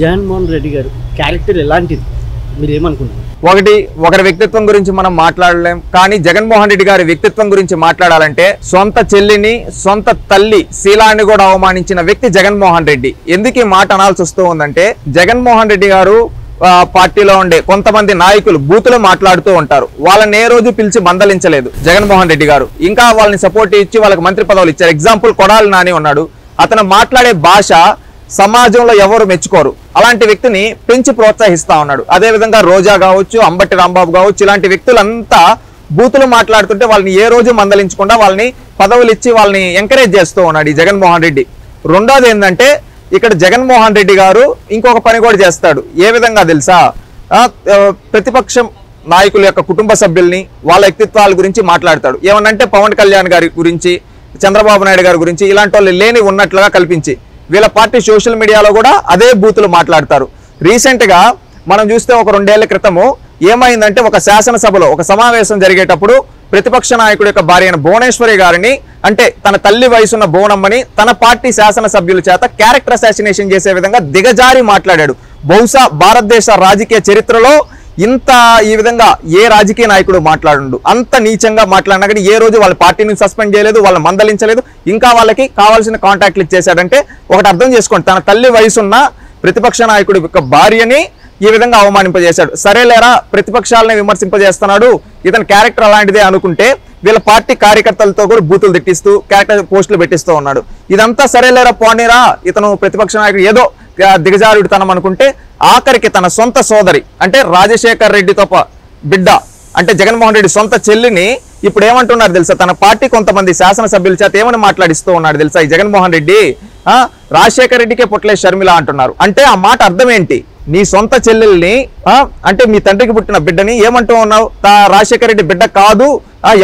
జగన్మోహన్ రెడ్డి గారు క్యారెక్టర్ ఎలాంటిది మీరు ఏమనుకుంటున్నారు? ఒకరి వ్యక్తిత్వం గురించి మనం మాట్లాడలేం, కానీ జగన్మోహన్ రెడ్డి గారి వ్యక్తిత్వం గురించి మాట్లాడాలంటే సొంత చెల్లిని సొంత తల్లి శీలాన్ని కూడా అవమానించిన వ్యక్తి జగన్మోహన్ రెడ్డి. ఎందుకు ఈ మాట అనాల్సి వస్తూ ఉందంటే, జగన్మోహన్ రెడ్డి గారు పార్టీలో ఉండే కొంతమంది నాయకులు బూతులు మాట్లాడుతూ ఉంటారు. వాళ్ళని ఏ రోజు పిలిచి మందలించలేదు జగన్మోహన్ రెడ్డి గారు. ఇంకా వాళ్ళని సపోర్ట్ ఇచ్చి వాళ్ళకి మంత్రి పదవులు ఇచ్చారు. ఎగ్జాంపుల్ కొడాలి నాని ఉన్నాడు. అతను మాట్లాడే భాష సమాజంలో ఎవరు మెచ్చుకోరు. అలాంటి వ్యక్తిని పెంచి ప్రోత్సహిస్తా ఉన్నాడు. అదే విధంగా రోజా కావచ్చు, అంబటి రాంబాబు కావచ్చు, ఇలాంటి వ్యక్తులంతా బూతులు మాట్లాడుతుంటే వాళ్ళని ఏ రోజు మందలించకుండా వాళ్ళని పదవులు ఇచ్చి వాళ్ళని ఎంకరేజ్ చేస్తూ ఉన్నాడు ఈ జగన్మోహన్ రెడ్డి. రెండోది ఏంటంటే, ఇక్కడ జగన్మోహన్ రెడ్డి గారు ఇంకొక పని కూడా చేస్తాడు. ఏ విధంగా తెలుసా? ప్రతిపక్షం నాయకుల యొక్క కుటుంబ సభ్యుల్ని వాళ్ళ వ్యక్తిత్వాల గురించి మాట్లాడతాడు. ఏమనంటే పవన్ కళ్యాణ్ గారి గురించి, చంద్రబాబు నాయుడు గారి గురించి ఇలాంటి వాళ్ళు లేని ఉన్నట్లుగా కల్పించి వీళ్ళ పార్టీ సోషల్ మీడియాలో కూడా అదే బూతులు మాట్లాడతారు. రీసెంట్ గా మనం చూస్తే ఒక 2 ఏళ్ల క్రితము ఏమైందంటే, ఒక శాసనసభలో ఒక సమావేశం జరిగేటప్పుడు ప్రతిపక్ష నాయకుడి యొక్క భార్య అయిన భువనేశ్వరి గారిని, అంటే తన తల్లి వయసున్న భువనమ్మని తన పార్టీ శాసనసభ్యుల చేత క్యారెక్టర్ అసాసినేషన్ చేసే విధంగా దిగజారి మాట్లాడాడు. బహుశా భారతదేశ రాజకీయ చరిత్రలో ఇంత ఈ విధంగా ఏ రాజకీయ నాయకుడు మాట్లాడు అంత నీచంగా మాట్లాడినా కానీ ఏ రోజు వాళ్ళ పార్టీని సస్పెండ్ చేయలేదు, వాళ్ళని మందలించలేదు, ఇంకా వాళ్ళకి కావాల్సిన కాంటాక్ట్లు ఇచ్చేసాడంటే ఒకటి అర్థం చేసుకోండి. తన తల్లి వయసున్న ప్రతిపక్ష నాయకుడి యొక్క భార్యని ఈ విధంగా అవమానింపజేశాడు. సరేలేరా, ప్రతిపక్షాలని విమర్శింపజేస్తున్నాడు, ఇతని క్యారెక్టర్ అలాంటిదే అనుకుంటే వీళ్ళ పార్టీ కార్యకర్తలతో కూడా బూతులు తిట్టిస్తూ క్యారెక్టర్ పోస్టులు పెట్టిస్తూ ఉన్నాడు. ఇదంతా సరేలేరా పోనీరా, ఇతను ప్రతిపక్ష నాయకుడు ఏదో దిగజారుడితనం అనుకుంటే, ఆఖరికి తన సొంత సోదరి అంటే రాజశేఖర్ రెడ్డితో బిడ్డ అంటే జగన్మోహన్ రెడ్డి సొంత చెల్లిని ఇప్పుడు ఏమంటున్నారు తెలుసా? తన పార్టీ కొంతమంది శాసనసభ్యుల చేత ఏమని మాట్లాడిస్తూ ఉన్నాడు తెలుసా ఈ జగన్మోహన్ రెడ్డి? రాజశేఖర్ రెడ్డికే పుట్టలే షర్మిల అంటున్నారు. అంటే ఆ మాట అర్థం ఏంటి? నీ సొంత చెల్లెల్ని అంటే మీ తండ్రికి పుట్టిన బిడ్డని ఏమంటూ ఉన్నావు? రాజశేఖర రెడ్డి బిడ్డ కాదు,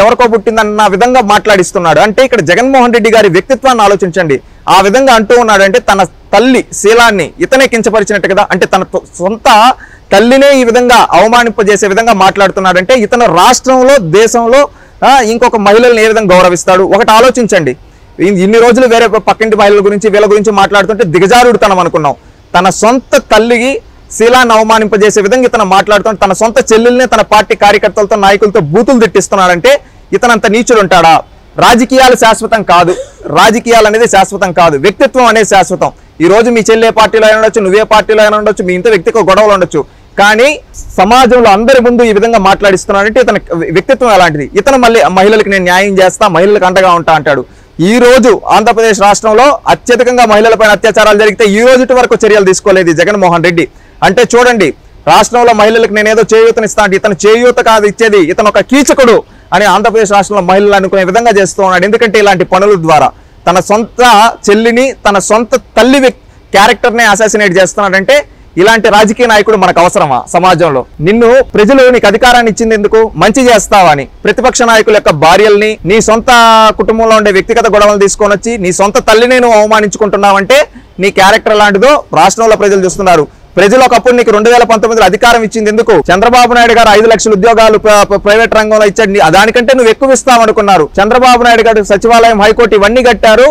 ఎవరికో పుట్టిందన్న విధంగా మాట్లాడిస్తున్నాడు. అంటే ఇక్కడ జగన్మోహన్ రెడ్డి గారి వ్యక్తిత్వాన్ని ఆలోచించండి. ఆ విధంగా అంటూ ఉన్నాడు అంటే తన తల్లి శీలాన్ని ఇతనే కించపరిచినట్టు కదా. అంటే తన సొంత తల్లినే ఈ విధంగా అవమానింపజేసే విధంగా మాట్లాడుతున్నాడంటే ఇతను రాష్ట్రంలో దేశంలో ఇంకొక మహిళల్ని ఏ విధంగా గౌరవిస్తాడు? ఒకటి ఆలోచించండి. ఇన్ని రోజులు వేరే పక్కింటి మహిళల గురించి వీళ్ళ గురించి మాట్లాడుతుంటే దిగజారుడుతనం అనుకున్నాం. తన సొంత తల్లికి శీలాన్ని అవమానింపజేసే విధంగా ఇతను మాట్లాడుతూ తన సొంత చెల్లెల్ని తన పార్టీ కార్యకర్తలతో నాయకులతో బూతులు తిట్టిస్తున్నాడంటే ఇతనంత నీచుడు ఉంటాడా? రాజకీయాలు శాశ్వతం కాదు, రాజకీయాలు అనేది శాశ్వతం కాదు, వ్యక్తిత్వం అనేది శాశ్వతం. ఈ రోజు మీ చెల్లె పార్టీలో అయినా ఉండొచ్చు, నువ్వే పార్టీలో అయినా ఉండొచ్చు, మీ ఇంత వ్యక్తిగత గొడవలు ఉండొచ్చు, కానీ సమాజంలో అందరి ముందు ఈ విధంగా మాట్లాడిస్తున్నాడంటే ఇతని వ్యక్తిత్వం ఎలాంటిది? ఇతను మళ్ళీ మహిళలకు నేను న్యాయం చేస్తా, మహిళలకు అండగా ఉంటా అంటాడు. ఈ రోజు ఆంధ్రప్రదేశ్ రాష్ట్రంలో అత్యధికంగా మహిళలపైన అత్యాచారాలు జరిగితే ఈ రోజు వరకు చర్యలు తీసుకోలేదు జగన్మోహన్ రెడ్డి. అంటే చూడండి, రాష్ట్రంలో మహిళలకు నేనేదో చేయూతనిస్తా అంటే ఇతను చేయూత కాదు ఇచ్చేది, ఇతను ఒక కీచకుడు అని ఆంధ్రప్రదేశ్ రాష్ట్రంలో మహిళలు అనుకునే విధంగా చేస్తూ ఉన్నాడు. ఎందుకంటే ఇలాంటి పనుల ద్వారా తన సొంత చెల్లిని తన సొంత తల్లి క్యారెక్టర్ని అసాసినేట్ చేస్తున్నాడంటే ఇలాంటి రాజకీయ నాయకుడు మనకు అవసరమా సమాజంలో? నిన్ను ప్రజలు నీకు అధికారాన్ని ఇచ్చింది ఎందుకు? మంచి చేస్తావని. ప్రతిపక్ష నాయకుల యొక్క భార్యల్ని, నీ సొంత కుటుంబంలో ఉండే వ్యక్తిగత గొడవలు తీసుకొని వచ్చి నీ సొంత తల్లిని నువ్వు అవమానించుకుంటున్నావంటే నీ క్యారెక్టర్ లాంటిదో రాష్ట్రంలో ప్రజలు చూస్తున్నారు. ప్రజలు ఒకప్పుడు నీకు 2019లో అధికారం ఇచ్చింది ఎందుకు? చంద్రబాబు నాయుడు గారు 5 లక్షల ఉద్యోగాలు ప్రైవేట్ రంగంలో ఇచ్చాడు, దానికంటే నువ్వు ఎక్కువ ఇస్తావనుకున్నారు. చంద్రబాబు నాయుడు గారు సచివాలయం, హైకోర్టు ఇవన్నీ కట్టారు,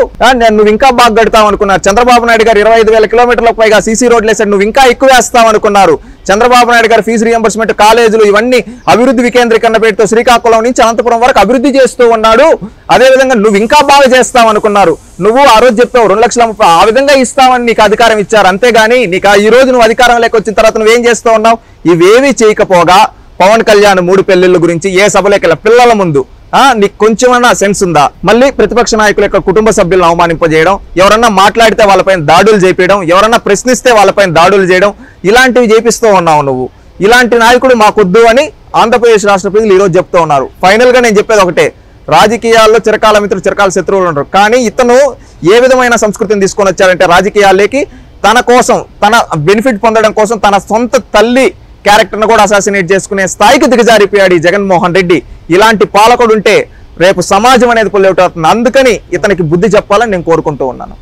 నువ్వు ఇంకా బాగా కడతావు అనుకున్నారు. చంద్రబాబు నాయుడు గారు 25,000 కిలోమీటర్లకు పైగా సీసీ రోడ్లు వేసాడు, నువ్వు ఇంకా ఎక్కువ వేస్తావు అనుకున్నారు. చంద్రబాబు నాయుడు గారు ఫీజు రియంబర్స్మెంట్, కాలేజీలు ఇవన్నీ అభివృద్ధి వికేంద్రీకరణ పేరుతో శ్రీకాకుళం నుంచి అనంతపురం వరకు అభివృద్ధి చేస్తూ ఉన్నాడు. అదేవిధంగా నువ్వు ఇంకా బాగా చేస్తావు అనుకున్నారు. నువ్వు ఆ రోజు చెప్పావు 2,30,000 ఆ విధంగా ఇస్తామని నీకు అధికారం ఇచ్చారు. అంతేగాని నీకు ఈ రోజు నువ్వు అధికారంలోకి వచ్చిన తర్వాత నువ్వేం చేస్తూ ఉన్నావు? ఇవేవి చేయకపోగా పవన్ కళ్యాణ్ 3 పెళ్లిళ్ళ గురించి ఏ సభలోకి పిల్లల ముందు నీకు కొంచెమన్నా సెన్స్ ఉందా? మళ్ళీ ప్రతిపక్ష నాయకుల యొక్క కుటుంబ సభ్యులను అవమానింపజేయడం, ఎవరన్నా మాట్లాడితే వాళ్ళపైన దాడులు చేపించడం, ఎవరన్నా ప్రశ్నిస్తే వాళ్ళపైన దాడులు చేయడం, ఇలాంటివి చేపిస్తూ ఉన్నావు నువ్వు. ఇలాంటి నాయకుడు మాకొద్దు అని ఆంధ్రప్రదేశ్ రాష్ట్ర ప్రజలు ఈరోజు చెప్తూ ఉన్నారు. ఫైనల్ గా నేను చెప్పేది ఒకటే, రాజకీయాల్లో చిరకాల మిత్రులు చిరకాల శత్రువులు ఉంటారు. కానీ ఇతను ఏ విధమైన సంస్కృతిని తీసుకొని వచ్చారంటే రాజకీయాల్లోకి తన కోసం, తన బెనిఫిట్ పొందడం కోసం తన సొంత తల్లి క్యారెక్టర్ను కూడా అసాసినేట్ చేసుకునే స్థాయికి దిగజారిపోయాడు ఈ జగన్మోహన్ రెడ్డి. ఇలాంటి పాలకుడు ఉంటే రేపు సమాజం అనేది పొల్యూట్ అవుతుంది. అందుకని ఇతనికి బుద్ధి చెప్పాలని నేను కోరుకుంటూ ఉన్నాను.